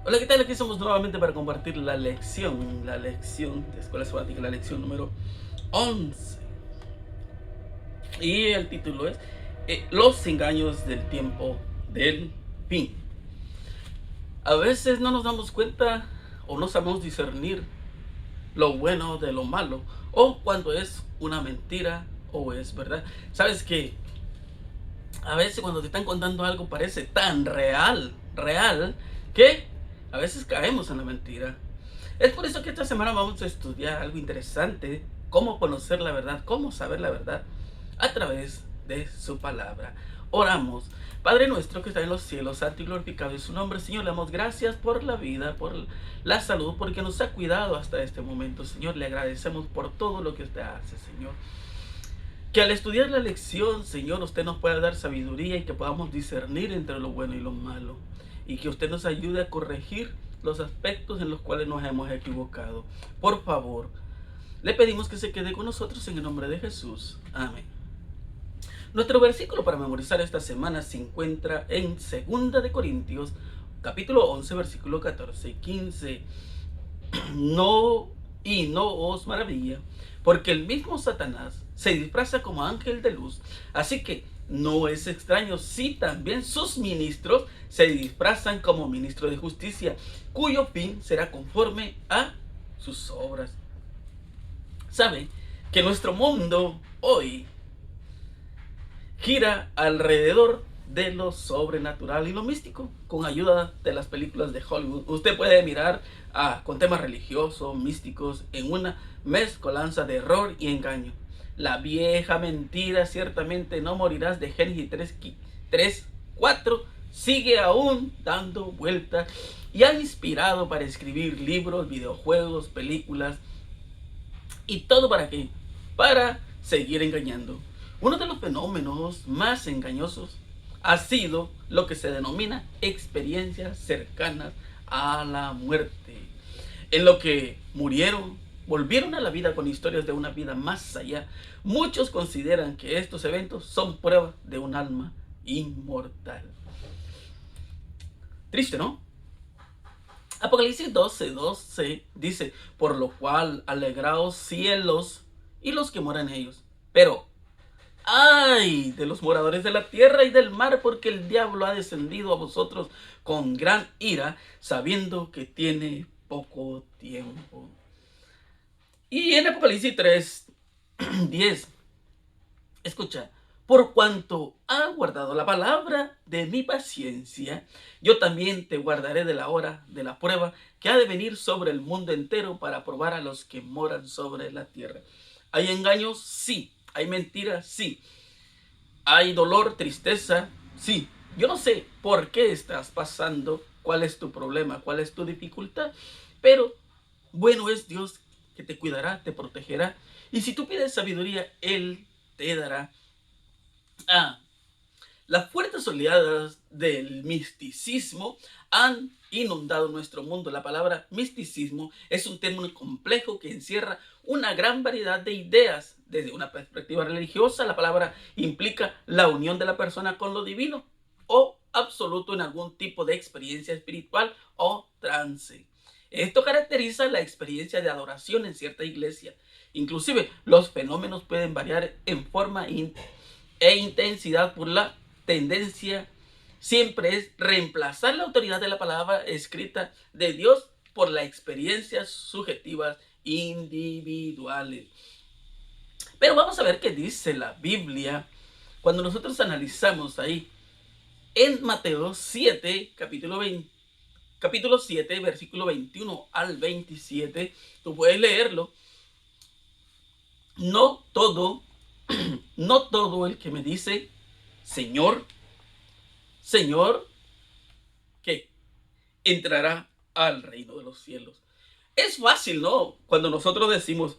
Hola, ¿qué tal? Aquí estamos nuevamente para compartir la lección de Escuela Sabática, la lección número 11. Y el título es Los engaños del tiempo del fin. A veces no nos damos cuenta o no sabemos discernir lo bueno de lo malo, o cuando es una mentira o es verdad. Sabes que a veces cuando te están contando algo parece tan real, que a veces caemos en la mentira. Es por eso que esta semana vamos a estudiar algo interesante, cómo conocer la verdad, cómo saber la verdad a través de su palabra. Oramos. Padre nuestro que está en los cielos, santo y glorificado es su nombre. Señor, le damos gracias por la vida, por la salud, porque nos ha cuidado hasta este momento. Señor, le agradecemos por todo lo que usted hace, Señor. Que al estudiar la lección, Señor, usted nos pueda dar sabiduría y que podamos discernir entre lo bueno y lo malo. Y que usted nos ayude a corregir los aspectos en los cuales nos hemos equivocado. Por favor, le pedimos que se quede con nosotros en el nombre de Jesús. Amén. Nuestro versículo para memorizar esta semana se encuentra en 2 Corintios, capítulo 11, versículo 14 y 15. No os maravilla, porque el mismo Satanás se disfraza como ángel de luz. Así que no es extraño si también sus ministros se disfrazan como ministros de justicia, cuyo fin será conforme a sus obras. ¿Sabe que nuestro mundo hoy gira alrededor de lo sobrenatural y lo místico con ayuda de las películas de Hollywood? Usted puede mirar con temas religiosos, místicos, en una mezcolanza de error y engaño. La vieja mentira, ciertamente no morirás, de Génesis 3:4, sigue aún dando vueltas y ha inspirado para escribir libros, videojuegos, películas. ¿Y todo para qué? Para seguir engañando. Uno de los fenómenos más engañosos ha sido lo que se denomina experiencias cercanas a la muerte, en lo que murieron, volvieron a la vida con historias de una vida más allá. Muchos consideran que estos eventos son pruebas de un alma inmortal. Triste, ¿no? Apocalipsis 12:12 dice: por lo cual alegraos cielos y los que moran en ellos. Pero ¡ay de los moradores de la tierra y del mar! Porque el diablo ha descendido a vosotros con gran ira, sabiendo que tiene poco tiempo. Y en Apocalipsis 3:10, escucha: por cuanto ha guardado la palabra de mi paciencia, yo también te guardaré de la hora de la prueba que ha de venir sobre el mundo entero para probar a los que moran sobre la tierra. ¿Hay engaños? Sí. ¿Hay mentiras? Sí. ¿Hay dolor, tristeza? Sí. Yo no sé por qué estás pasando, cuál es tu problema, cuál es tu dificultad, pero bueno es Dios, que te cuidará, te protegerá. Y si tú pides sabiduría, Él te dará. Ah, las fuertes oleadas del misticismo han inundado nuestro mundo. La palabra misticismo es un término complejo que encierra una gran variedad de ideas. Desde una perspectiva religiosa, la palabra implica la unión de la persona con lo divino o absoluto en algún tipo de experiencia espiritual o trance. Esto caracteriza la experiencia de adoración en cierta iglesia. Inclusive los fenómenos pueden variar en forma e intensidad por la tendencia siempre es reemplazar la autoridad de la palabra escrita de Dios por las experiencias subjetivas individuales. Pero vamos a ver qué dice la Biblia cuando nosotros analizamos ahí en Mateo 7, capítulo 7, versículo 21 al 27. Tú puedes leerlo. No todo, no todo el que me dice Señor, Señor, que entrará al reino de los cielos. Es fácil, ¿no? Cuando nosotros decimos,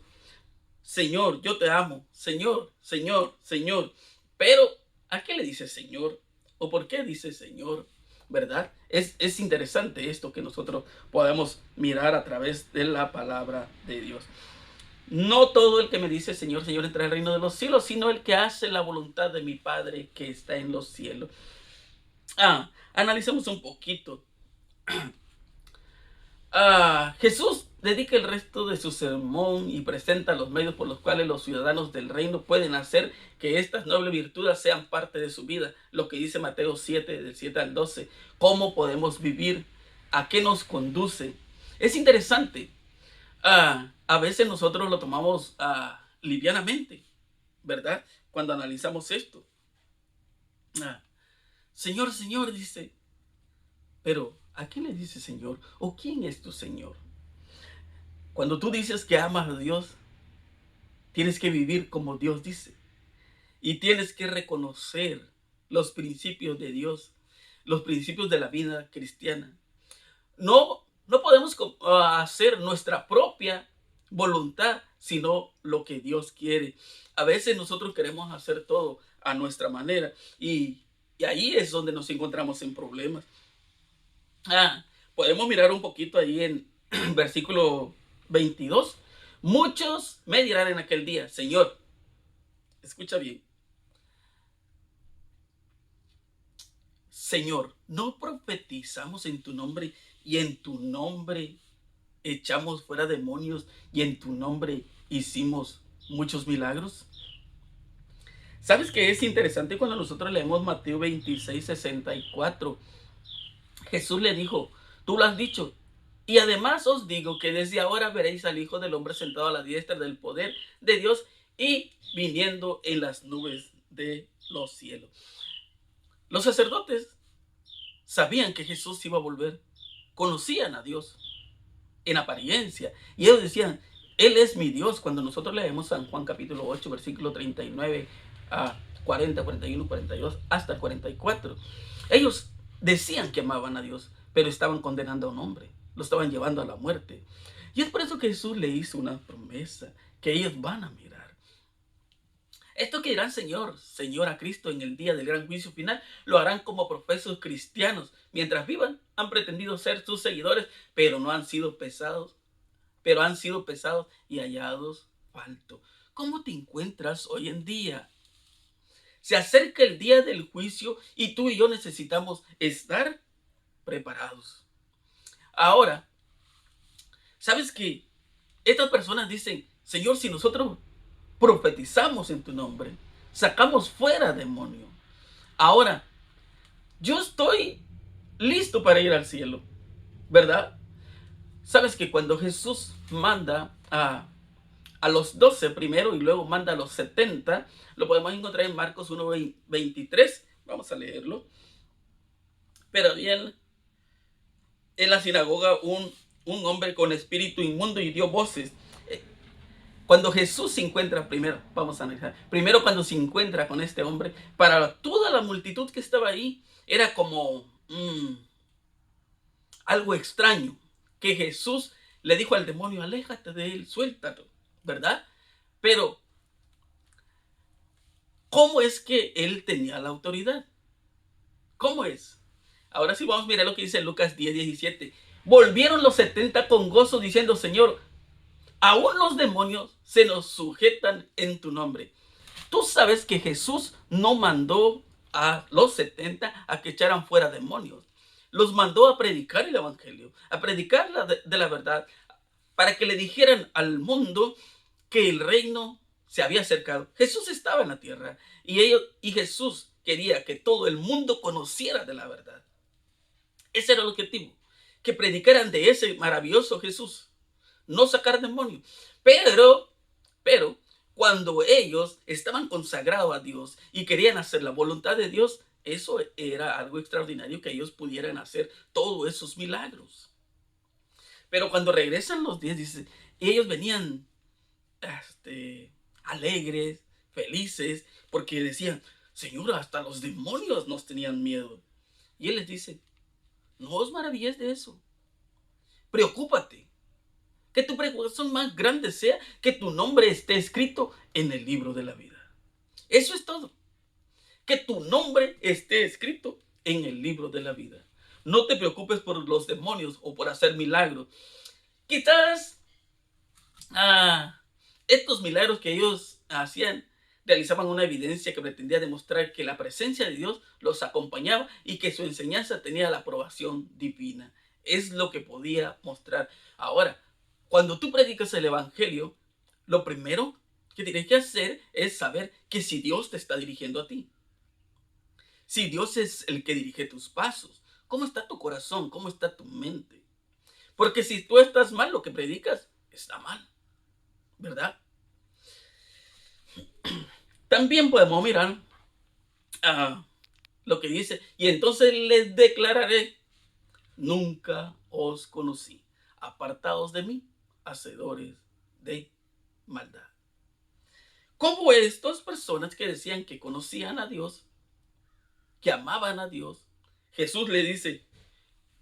Señor, yo te amo, Señor, Señor, Señor. Pero, ¿a qué le dice Señor? ¿O por qué dice Señor? ¿Verdad? Es interesante esto que nosotros podemos mirar a través de la palabra de Dios. No todo el que me dice Señor, Señor entra al reino de los cielos, sino el que hace la voluntad de mi Padre que está en los cielos. Analicemos un poquito. Jesús dedica el resto de su sermón y presenta los medios por los cuales los ciudadanos del reino pueden hacer que estas nobles virtudes sean parte de su vida. Lo que dice Mateo 7, del 7 al 12. ¿Cómo podemos vivir? ¿A qué nos conduce? Es interesante. A veces nosotros lo tomamos livianamente, ¿verdad? Cuando analizamos esto. Señor, Señor, dice. Pero, ¿a quién le dice Señor? ¿O quién es tu Señor? Cuando tú dices que amas a Dios, tienes que vivir como Dios dice. Y tienes que reconocer los principios de Dios, los principios de la vida cristiana. No podemos hacer nuestra propia voluntad, sino lo que Dios quiere. A veces nosotros queremos hacer todo a nuestra manera y ahí es donde nos encontramos en problemas. Podemos mirar un poquito ahí en versículo 22. Muchos me dirán en aquel día, Señor, escucha bien, Señor, ¿no profetizamos en tu nombre y en tu nombre echamos fuera demonios y en tu nombre hicimos muchos milagros? ¿Sabes qué es interesante cuando nosotros leemos Mateo 26, 64? Jesús le dijo, tú lo has dicho. Y además os digo que desde ahora veréis al Hijo del Hombre sentado a la diestra del poder de Dios y viniendo en las nubes de los cielos. Los sacerdotes sabían que Jesús iba a volver. Conocían a Dios en apariencia. Y ellos decían, Él es mi Dios. Cuando nosotros leemos San Juan capítulo 8, versículo 39 a 40, 41, 42, hasta el 44. Ellos decían que amaban a Dios, pero estaban condenando a un hombre. Lo estaban llevando a la muerte. Y es por eso que Jesús le hizo una promesa que ellos van a mirar. Esto que dirán Señor, Señor a Cristo en el día del gran juicio final, lo harán como profesos cristianos. Mientras vivan, han pretendido ser sus seguidores, pero no han sido pesados, y hallados falto. ¿Cómo te encuentras hoy en día? Se acerca el día del juicio y tú y yo necesitamos estar preparados. Ahora, ¿sabes qué? Estas personas dicen, Señor, si nosotros profetizamos en tu nombre, sacamos fuera demonios. Ahora, yo estoy listo para ir al cielo, ¿verdad? Sabes que cuando Jesús manda a los 12 primero y luego manda a los 70, lo podemos encontrar en Marcos 1:23. Vamos a leerlo. Pero bien, en la sinagoga un hombre con espíritu inmundo y dio voces. Cuando Jesús se encuentra primero, vamos a analizar, primero cuando se encuentra con este hombre, para toda la multitud que estaba ahí, era como algo extraño, que Jesús le dijo al demonio, aléjate de él, suéltalo, ¿verdad? Pero, ¿cómo es que él tenía la autoridad? ¿Cómo es? Ahora sí vamos a mirar lo que dice Lucas 10:17. Volvieron los 70 con gozo diciendo, Señor, aún los demonios se nos sujetan en tu nombre. Tú sabes que Jesús no mandó a los 70 a que echaran fuera demonios. Los mandó a predicar el evangelio, a predicar de la verdad, para que le dijeran al mundo que el reino se había acercado. Jesús estaba en la tierra y Jesús quería que todo el mundo conociera de la verdad. Ese era el objetivo, que predicaran de ese maravilloso Jesús, no sacar demonios. Pero, cuando ellos estaban consagrados a Dios y querían hacer la voluntad de Dios, eso era algo extraordinario, que ellos pudieran hacer todos esos milagros. Pero cuando regresan los 10, dice, ellos venían alegres, felices, porque decían, Señor, hasta los demonios nos tenían miedo. Y Él les dice, no os maravilles de eso. Preocúpate. Que tu preocupación más grande sea que tu nombre esté escrito en el libro de la vida. Eso es todo. Que tu nombre esté escrito en el libro de la vida. No te preocupes por los demonios o por hacer milagros. Quizás estos milagros que ellos hacían realizaban una evidencia que pretendía demostrar que la presencia de Dios los acompañaba y que su enseñanza tenía la aprobación divina. Es lo que podía mostrar. Ahora, cuando tú predicas el evangelio, lo primero que tienes que hacer es saber que si Dios te está dirigiendo a ti, si Dios es el que dirige tus pasos, ¿cómo está tu corazón? ¿Cómo está tu mente? Porque si tú estás mal, lo que predicas está mal, ¿verdad? También podemos mirar lo que dice, y entonces les declararé, nunca os conocí, apartados de mí, hacedores de maldad. Como estas personas que decían que conocían a Dios, que amaban a Dios, Jesús le dice,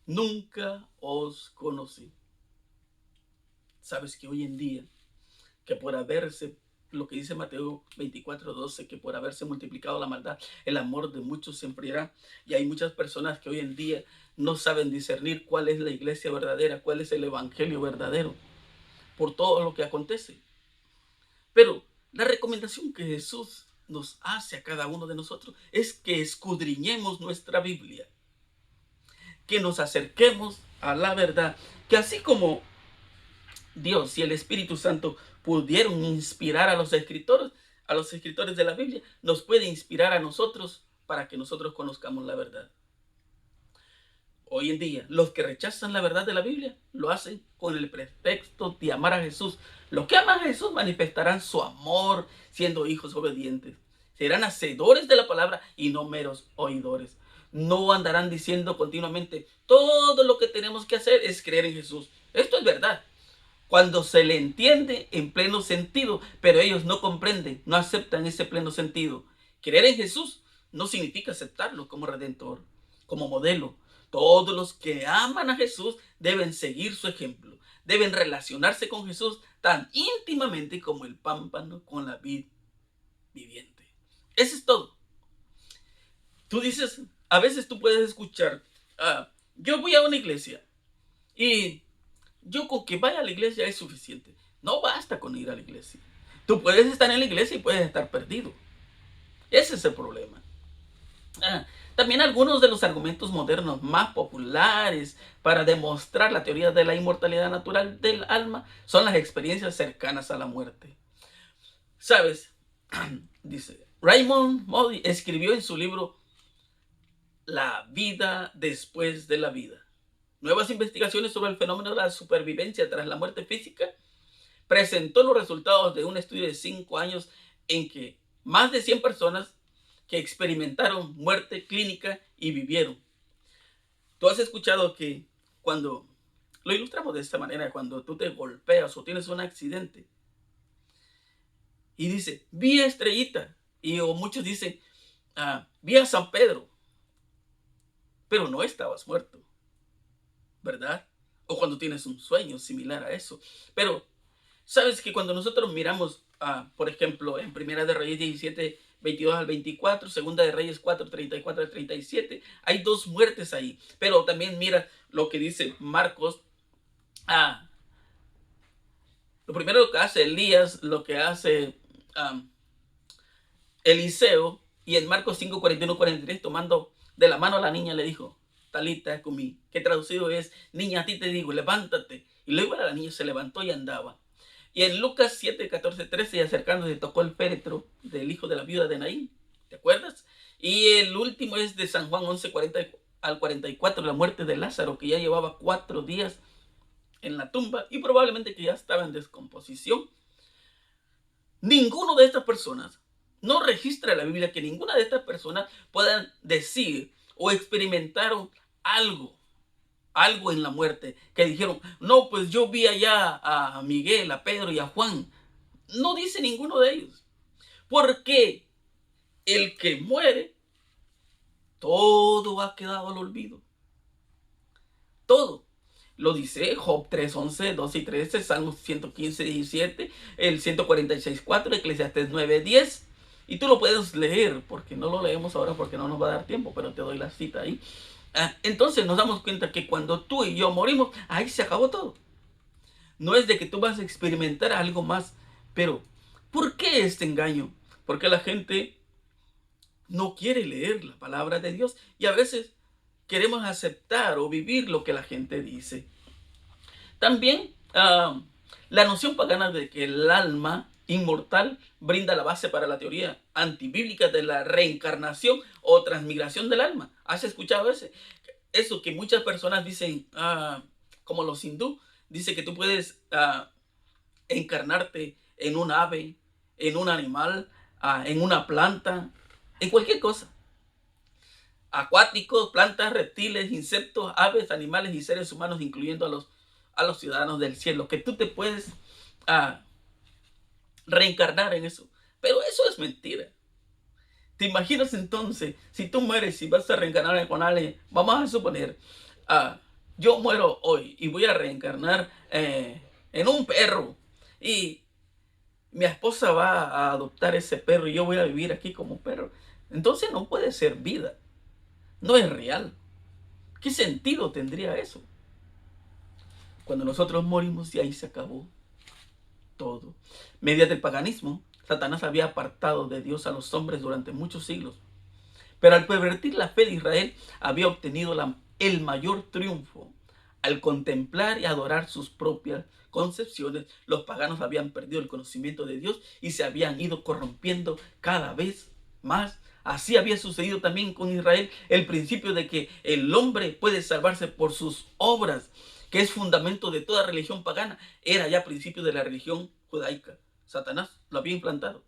nunca os conocí. Sabes que hoy en día, que por haberse, lo que dice Mateo 24:12, que por haberse multiplicado la maldad, el amor de muchos se enfriará. Y hay muchas personas que hoy en día no saben discernir cuál es la iglesia verdadera, cuál es el evangelio verdadero, por todo lo que acontece. Pero la recomendación que Jesús nos hace a cada uno de nosotros es que escudriñemos nuestra Biblia, que nos acerquemos a la verdad, que así como Dios y el Espíritu Santo pudieron inspirar a los escritores de la Biblia, nos puede inspirar a nosotros para que nosotros conozcamos la verdad. Hoy en día, los que rechazan la verdad de la Biblia lo hacen con el pretexto de amar a Jesús. Los que aman a Jesús manifestarán su amor siendo hijos obedientes. Serán hacedores de la palabra y no meros oidores. No andarán diciendo continuamente, todo lo que tenemos que hacer es creer en Jesús. Esto es verdad, cuando se le entiende en pleno sentido, pero ellos no comprenden, no aceptan ese pleno sentido. Creer en Jesús no significa aceptarlo como redentor, como modelo. Todos los que aman a Jesús deben seguir su ejemplo, deben relacionarse con Jesús tan íntimamente como el pámpano con la vid viviente. Eso es todo. Tú dices, a veces tú puedes escuchar, yo voy a una iglesia y yo con que vaya a la iglesia es suficiente. No basta con ir a la iglesia. Tú puedes estar en la iglesia y puedes estar perdido. Ese es el problema. También algunos de los argumentos modernos más populares para demostrar la teoría de la inmortalidad natural del alma son las experiencias cercanas a la muerte. ¿Sabes? Dice, Raymond Moody escribió en su libro La vida después de la vida. Nuevas investigaciones sobre el fenómeno de la supervivencia tras la muerte física presentó los resultados de un estudio de 5 años en que más de 100 personas que experimentaron muerte clínica y vivieron. Tú has escuchado que cuando, lo ilustramos de esta manera, cuando tú te golpeas o tienes un accidente y dice, vi a Estrellita, o muchos dicen, vi a San Pedro, pero no estabas muerto, ¿verdad? O cuando tienes un sueño similar a eso. Pero, ¿sabes que cuando nosotros miramos, por ejemplo, en Primera de Reyes 17, 22 al 24, Segunda de Reyes 4, 34 al 37, hay 2 muertes ahí. Pero también mira lo que dice Marcos. Lo primero que hace Elías, lo que hace Eliseo, y en Marcos 5, 41, 43, tomando de la mano a la niña, le dijo, Talita cumi, que traducido es, niña, a ti te digo, levántate. Y luego la niña se levantó y andaba. Y en Lucas 7, 14, 13, y acercándose tocó el féretro del hijo de la viuda de Naín. ¿Te acuerdas? Y el último es de San Juan 11, 40 al 44, la muerte de Lázaro, que ya llevaba 4 días en la tumba y probablemente que ya estaba en descomposición. Ninguno de estas personas, no registra en la Biblia que ninguna de estas personas puedan decir o experimentaron algo en la muerte, que dijeron, no, pues yo vi allá a Miguel, a Pedro y a Juan. No dice ninguno de ellos. Porque el que muere, todo ha quedado al olvido. Todo. Lo dice Job 3, 11, 12 y 13, Salmos 115, 17, el 146, 4, Eclesiastés 9, 10. Y tú lo puedes leer, porque no lo leemos ahora porque no nos va a dar tiempo, pero te doy la cita ahí. Entonces nos damos cuenta que cuando tú y yo morimos, ahí se acabó todo. No es de que tú vas a experimentar algo más. Pero, ¿por qué este engaño? Porque la gente no quiere leer la palabra de Dios. Y a veces queremos aceptar o vivir lo que la gente dice. También la noción pagana de que el alma inmortal brinda la base para la teoría antibíblica de la reencarnación o transmigración del alma. ¿Has escuchado eso que muchas personas dicen, como los hindú, dice que tú puedes encarnarte en un ave, en un animal, en una planta, en cualquier cosa? Acuáticos, plantas, reptiles, insectos, aves, animales y seres humanos, incluyendo a los ciudadanos del cielo, que tú te puedes reencarnar en eso. Pero eso es mentira. ¿Te imaginas entonces, si tú mueres y vas a reencarnar con alguien? Vamos a suponer, yo muero hoy y voy a reencarnar en un perro. Y mi esposa va a adoptar ese perro y yo voy a vivir aquí como perro. Entonces no puede ser vida. No es real. ¿Qué sentido tendría eso? Cuando nosotros morimos y ahí se acabó todo. Mediante el paganismo, Satanás había apartado de Dios a los hombres durante muchos siglos. Pero al pervertir la fe de Israel, había obtenido el mayor triunfo. Al contemplar y adorar sus propias concepciones, los paganos habían perdido el conocimiento de Dios y se habían ido corrompiendo cada vez más. Así había sucedido también con Israel el principio de que el hombre puede salvarse por sus obras, que es fundamento de toda religión pagana. Era ya principio de la religión judaica. Satanás lo había implantado.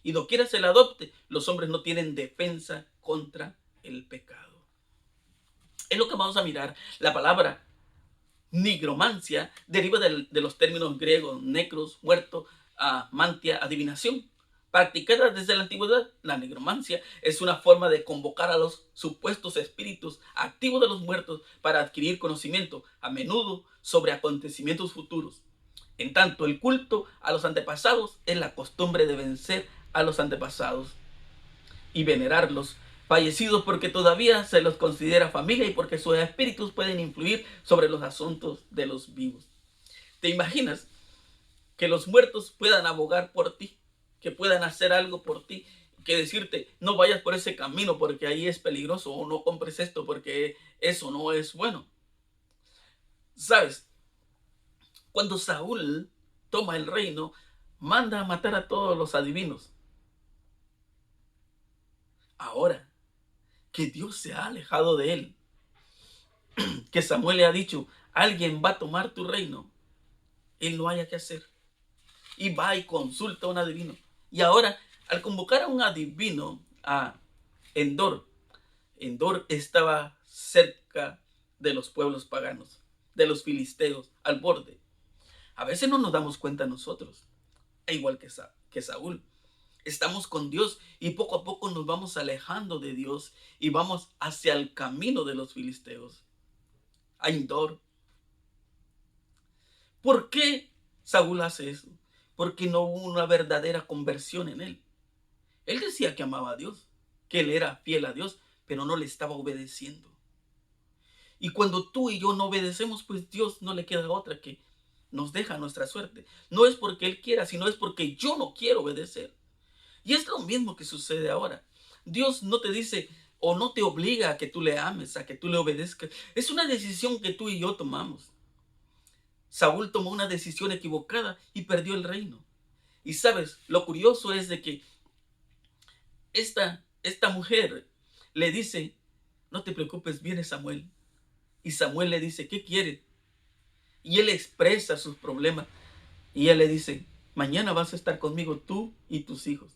Y doquiera se la adopte, los hombres no tienen defensa contra el pecado. Es lo que vamos a mirar. La palabra nigromancia deriva de los términos griegos necros, muerto, mantia, adivinación. Practicada desde la antigüedad, la nigromancia es una forma de convocar a los supuestos espíritus activos de los muertos para adquirir conocimiento, a menudo sobre acontecimientos futuros. En tanto, el culto a los antepasados es la costumbre de vencer a los antepasados y venerarlos fallecidos, porque todavía se los considera familia y porque sus espíritus pueden influir sobre los asuntos de los vivos. ¿Te imaginas que los muertos puedan abogar por ti, que puedan hacer algo por ti, que decirte, no vayas por ese camino porque ahí es peligroso, o no compres esto porque eso no es bueno? ¿Sabes? Cuando Saúl toma el reino, manda a matar a todos los adivinos. Ahora que Dios se ha alejado de él, que Samuel le ha dicho, alguien va a tomar tu reino, él no haya que hacer. Y va y consulta a un adivino. Y ahora, al convocar a un adivino a Endor, Endor estaba cerca de los pueblos paganos, de los filisteos, al borde. A veces no nos damos cuenta nosotros, igual que Saúl. Estamos con Dios y poco a poco nos vamos alejando de Dios y vamos hacia el camino de los filisteos, a Endor. ¿Por qué Saúl hace eso? Porque no hubo una verdadera conversión en él. Él decía que amaba a Dios, que él era fiel a Dios, pero no le estaba obedeciendo. Y cuando tú y yo no obedecemos, pues Dios no le queda otra que nos deja nuestra suerte. No es porque Él quiera, sino es porque yo no quiero obedecer. Y es lo mismo que sucede ahora. Dios no te dice o no te obliga a que tú le ames, a que tú le obedezcas. Es una decisión que tú y yo tomamos. Saúl tomó una decisión equivocada y perdió el reino. Y sabes, lo curioso es de que esta mujer le dice, no te preocupes, viene Samuel. Y Samuel le dice, ¿qué quiere? Y él expresa sus problemas. Y ella le dice, mañana vas a estar conmigo tú y tus hijos.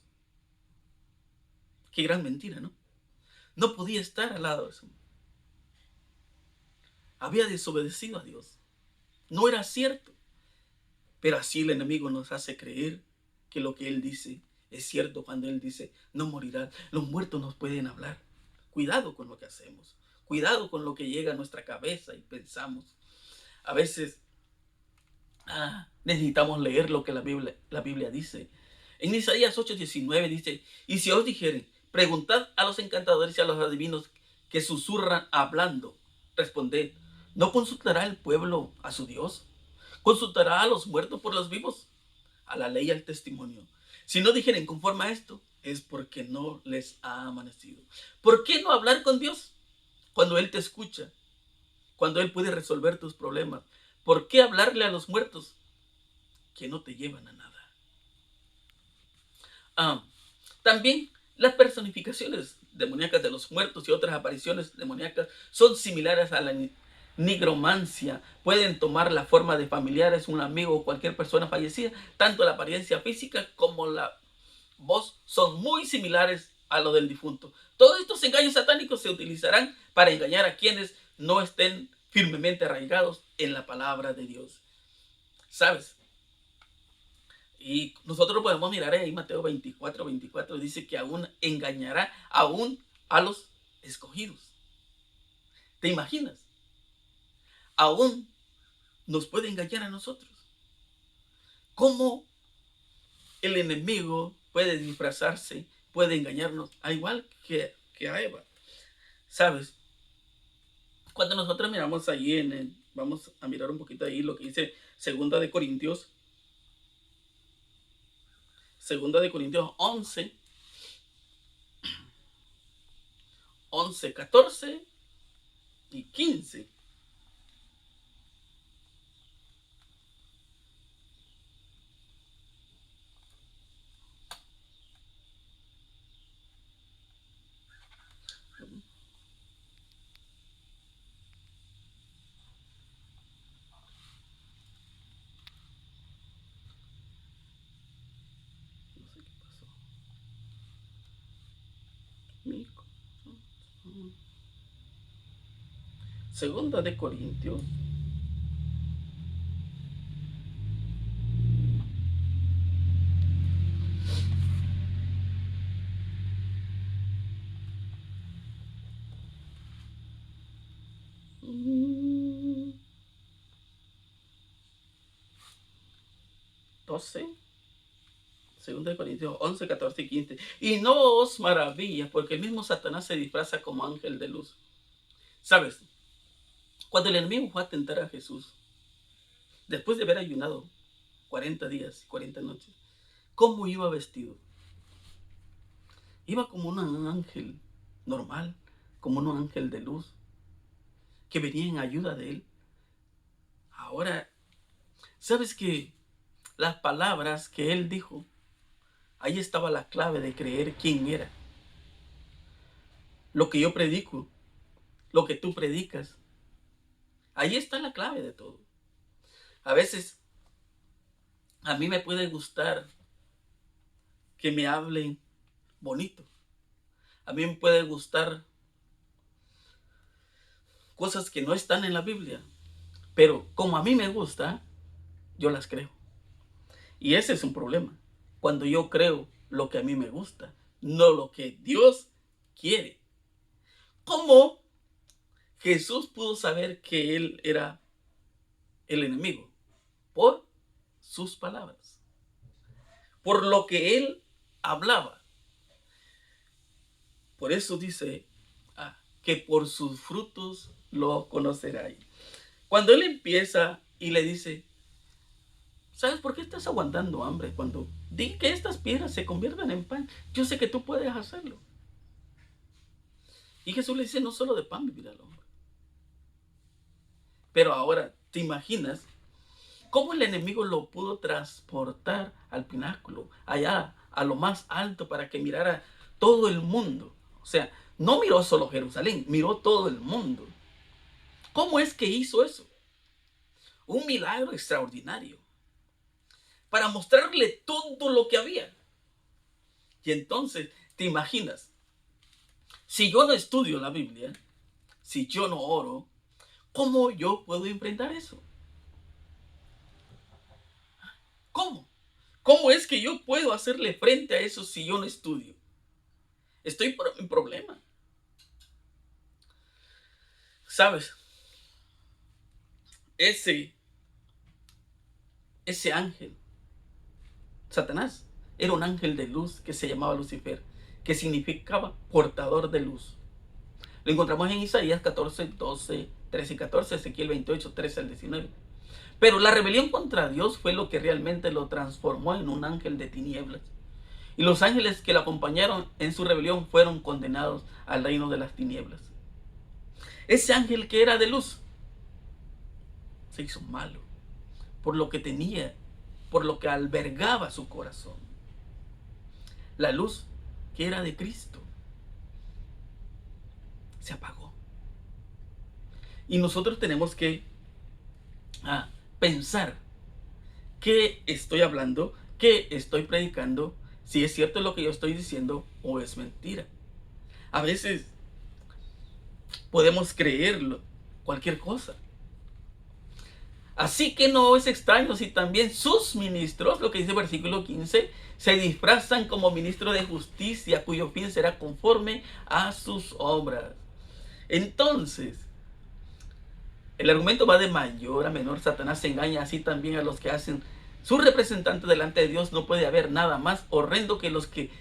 Qué gran mentira, ¿no? No podía estar al lado de eso. Había desobedecido a Dios. No era cierto. Pero así el enemigo nos hace creer que lo que él dice es cierto cuando él dice, no morirás. Los muertos nos pueden hablar. Cuidado con lo que hacemos. Cuidado con lo que llega a nuestra cabeza y pensamos. A veces necesitamos leer lo que la Biblia dice. En Isaías 8:19 dice, y si os dijeren, preguntad a los encantadores y a los adivinos que susurran hablando. Responded, ¿no consultará el pueblo a su Dios? ¿Consultará a los muertos por los vivos? A la ley y al testimonio. Si no dijeren conforme a esto, es porque no les ha amanecido. ¿Por qué no hablar con Dios? cuando Él te escucha, cuando Él puede resolver tus problemas? ¿Por qué hablarle a los muertos que no te llevan a nada? También las personificaciones demoníacas de los muertos y otras apariciones demoníacas son similares a la nigromancia. Pueden tomar la forma de familiares, un amigo o cualquier persona fallecida. Tanto la apariencia física como la voz son muy similares a lo del difunto. Todos estos engaños satánicos se utilizarán para engañar a quienes no estén firmemente arraigados en la palabra de Dios. ¿Sabes? Y nosotros podemos mirar ahí Mateo 24, dice que aún engañará aún a los escogidos. ¿Te imaginas? Aún nos puede engañar a nosotros. ¿Cómo el enemigo puede disfrazarse, puede engañarnos, igual que a Eva? ¿Sabes? Cuando nosotros miramos ahí vamos a mirar un poquito ahí lo que dice Segunda de Corintios 11, 14 y 15. Segunda de Corintios 12. Segunda de Corintios 11, 14 y 15. Y no os maravillas, porque el mismo Satanás se disfraza como ángel de luz. ¿Sabes? Cuando el enemigo fue a tentar a Jesús, después de haber ayunado 40 días y 40 noches, ¿cómo iba vestido? Iba como un ángel normal, como un ángel de luz, que venía en ayuda de él. Ahora, ¿sabes qué? Las palabras que él dijo, ahí estaba la clave de creer quién era. Lo que yo predico, lo que tú predicas, ahí está la clave de todo. A veces, a mí me puede gustar que me hablen bonito. A mí me puede gustar cosas que no están en la Biblia. Pero como a mí me gusta, yo las creo. Y ese es un problema. Cuando yo creo lo que a mí me gusta, no lo que Dios quiere. ¿Cómo Jesús pudo saber que él era el enemigo? Por sus palabras. Por lo que él hablaba. Por eso dice que por sus frutos lo conoceráis. Cuando él empieza y le dice, ¿sabes por qué estás aguantando hambre? Cuando di que estas piedras se conviertan en pan, yo sé que tú puedes hacerlo. Y Jesús le dice, no solo de pan vivirá el hombre. Pero ahora, ¿te imaginas cómo el enemigo lo pudo transportar al pináculo, allá, a lo más alto, para que mirara todo el mundo? O sea, no miró solo Jerusalén, miró todo el mundo. ¿Cómo es que hizo eso? Un milagro extraordinario. Para mostrarle todo lo que había. Y entonces, ¿te imaginas? Si yo no estudio la Biblia, si yo no oro, ¿cómo yo puedo enfrentar eso? ¿Cómo? ¿Cómo es que yo puedo hacerle frente a eso si yo no estudio? Estoy en problema. ¿Sabes? Ese ángel, Satanás, era un ángel de luz que se llamaba Lucifer, que significaba portador de luz. Lo encontramos en Isaías 14, 12, 13 y 14, Ezequiel 28, 13 al 19. Pero la rebelión contra Dios fue lo que realmente lo transformó en un ángel de tinieblas. Y los ángeles que lo acompañaron en su rebelión fueron condenados al reino de las tinieblas. Ese ángel que era de luz se hizo malo por lo que tenía, por lo que albergaba su corazón. La luz que era de Cristo se apagó. Y nosotros tenemos que pensar qué estoy hablando, qué estoy predicando, si es cierto lo que yo estoy diciendo o es mentira. A veces podemos creerlo, cualquier cosa. Así que no es extraño si también sus ministros, lo que dice el versículo 15, se disfrazan como ministros de justicia, cuyo fin será conforme a sus obras. Entonces, el argumento va de mayor a menor. Satanás engaña así también a los que hacen su representante delante de Dios. No puede haber nada más horrendo que los que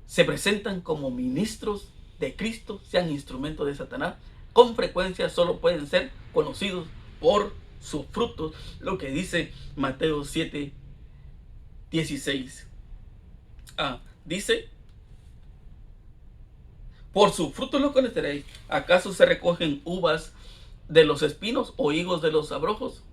se presentan como ministros de Cristo sean instrumentos de Satanás. Con frecuencia solo pueden ser conocidos por sus frutos, lo que dice Mateo 7:16. Dice: por sus frutos los conoceréis. ¿Acaso se recogen uvas de los espinos o higos de los abrojos?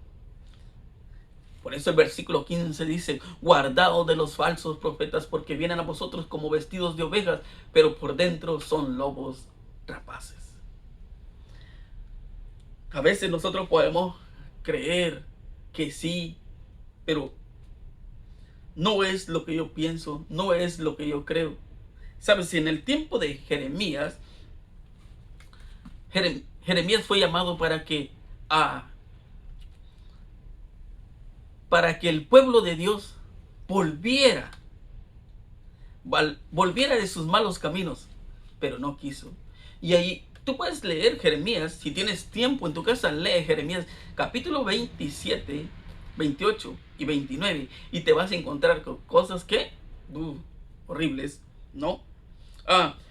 Por eso el versículo 15 dice: guardaos de los falsos profetas, porque vienen a vosotros como vestidos de ovejas, pero por dentro son lobos rapaces. A veces nosotros podemos creer que sí, pero no es lo que yo pienso, no es lo que yo creo. ¿Sabes? Si en el tiempo de Jeremías, Jeremías fue llamado para que el pueblo de Dios volviera de sus malos caminos, pero no quiso. Y ahí tú puedes leer Jeremías, si tienes tiempo en tu casa, lee Jeremías capítulo 27, 28 y 29 y te vas a encontrar con cosas que horribles, ¿no?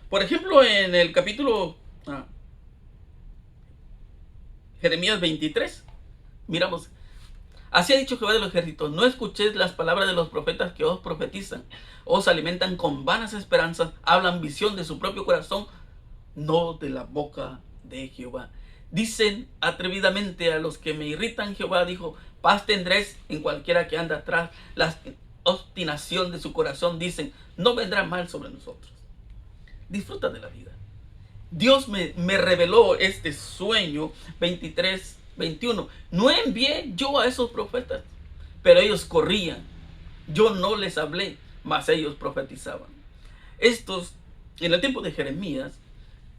Por ejemplo, en el capítulo Jeremías 23, miramos: así ha dicho Jehová de los ejércitos, no escuchéis las palabras de los profetas que os profetizan, os alimentan con vanas esperanzas, hablan visión de su propio corazón, no de la boca de Jehová. Dicen atrevidamente a los que me irritan: Jehová dijo, paz tendréis en cualquiera que anda atrás la obstinación de su corazón. Dicen, no vendrá mal sobre nosotros. Disfruta de la vida. Dios me reveló este sueño 23, 21. No envié yo a esos profetas, pero ellos corrían. Yo no les hablé, mas ellos profetizaban. En el tiempo de Jeremías,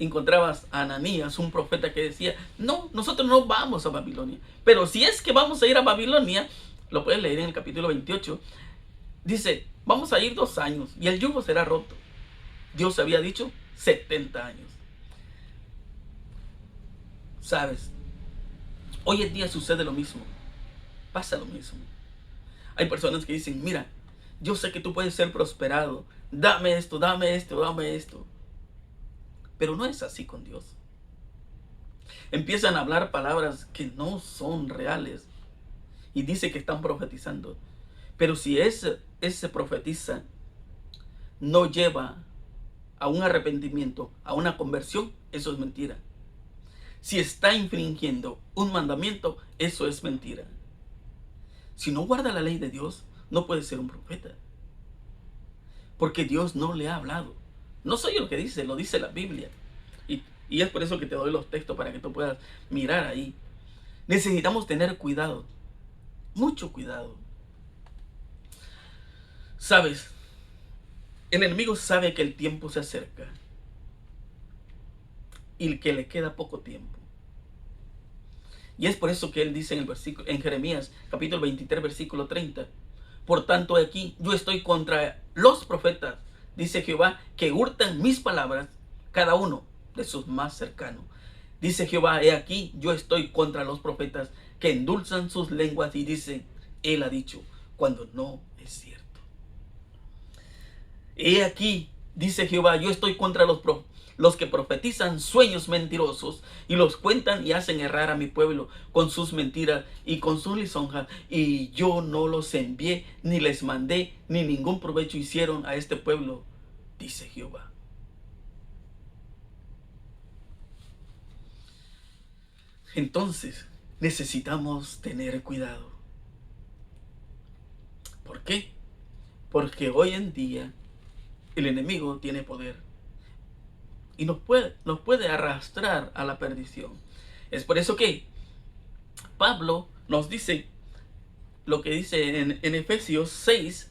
encontrabas a Ananías, un profeta que decía: no, nosotros no vamos a Babilonia, pero si es que vamos a ir a Babilonia, lo puedes leer en el capítulo 28, dice: vamos a ir 2 años y el yugo será roto. Dios había dicho 70 años. ¿Sabes? Hoy en día sucede lo mismo, pasa lo mismo. Hay personas que dicen: mira, yo sé que tú puedes ser prosperado, dame esto, dame esto, dame esto. Pero no es así con Dios. Empiezan a hablar palabras que no son reales y dice que están profetizando. Pero si ese profetiza no lleva a un arrepentimiento, a una conversión, eso es mentira. Si está infringiendo un mandamiento, eso es mentira. Si no guarda la ley de Dios, no puede ser un profeta, porque Dios no le ha hablado. No soy yo el que dice, lo dice la Biblia. Y es por eso que te doy los textos para que tú puedas mirar ahí. Necesitamos tener cuidado, mucho cuidado. ¿Sabes? El enemigo sabe que el tiempo se acerca y que le queda poco tiempo. Y es por eso que él dice en Jeremías capítulo 23 versículo 30: por tanto aquí yo estoy contra los profetas, dice Jehová, que hurtan mis palabras, cada uno de sus más cercanos. Dice Jehová: he aquí yo estoy contra los profetas que endulzan sus lenguas y dicen, él ha dicho, cuando no es cierto. He aquí, dice Jehová, yo estoy contra los que profetizan sueños mentirosos y los cuentan y hacen errar a mi pueblo con sus mentiras y con sus lisonjas, y yo no los envié, ni les mandé, ni ningún provecho hicieron a este pueblo, dice Jehová. Entonces, necesitamos tener cuidado. ¿Por qué? Porque hoy en día el enemigo tiene poder y nos puede arrastrar a la perdición. Es por eso que Pablo nos dice lo que dice en Efesios 6,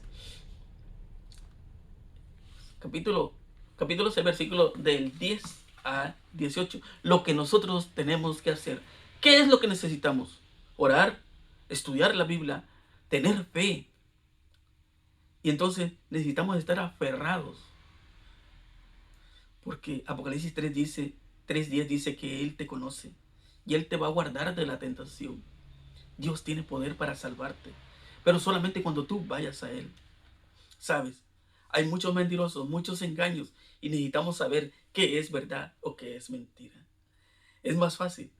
capítulo 6, versículo del 10 a 18. Lo que nosotros tenemos que hacer. ¿Qué es lo que necesitamos? Orar, estudiar la Biblia, tener fe. Y entonces necesitamos estar aferrados. Porque Apocalipsis 3:10 dice que Él te conoce y Él te va a guardar de la tentación. Dios tiene poder para salvarte, pero solamente cuando tú vayas a Él. ¿Sabes? Hay muchos mentirosos, muchos engaños y necesitamos saber qué es verdad o qué es mentira. Es más fácil.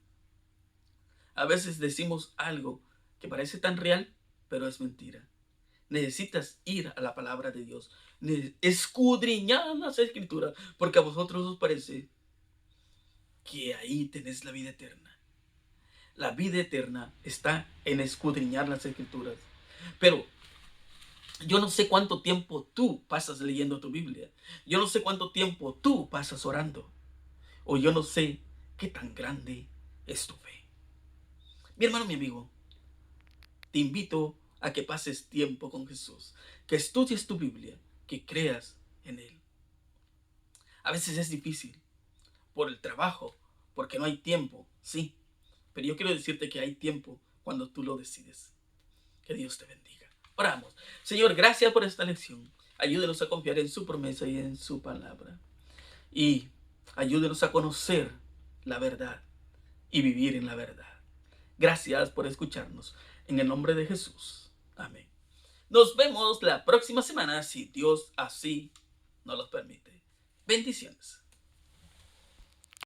A veces decimos algo que parece tan real, pero es mentira. Necesitas ir a la palabra de Dios, escudriñar las escrituras, porque a vosotros os parece que ahí tenés la vida eterna. La vida eterna está en escudriñar las escrituras. Pero yo no sé cuánto tiempo tú pasas leyendo tu Biblia. Yo no sé cuánto tiempo tú pasas orando. O yo no sé qué tan grande es tu fe. Mi hermano, mi amigo, te invito a que pases tiempo con Jesús, que estudies tu Biblia, que creas en Él. A veces es difícil por el trabajo, porque no hay tiempo, sí. Pero yo quiero decirte que hay tiempo cuando tú lo decides. Que Dios te bendiga. Oramos. Señor, gracias por esta lección. Ayúdenos a confiar en su promesa y en su palabra. Y ayúdenos a conocer la verdad y vivir en la verdad. Gracias por escucharnos. En el nombre de Jesús. Amén. Nos vemos la próxima semana si Dios así nos lo permite. Bendiciones.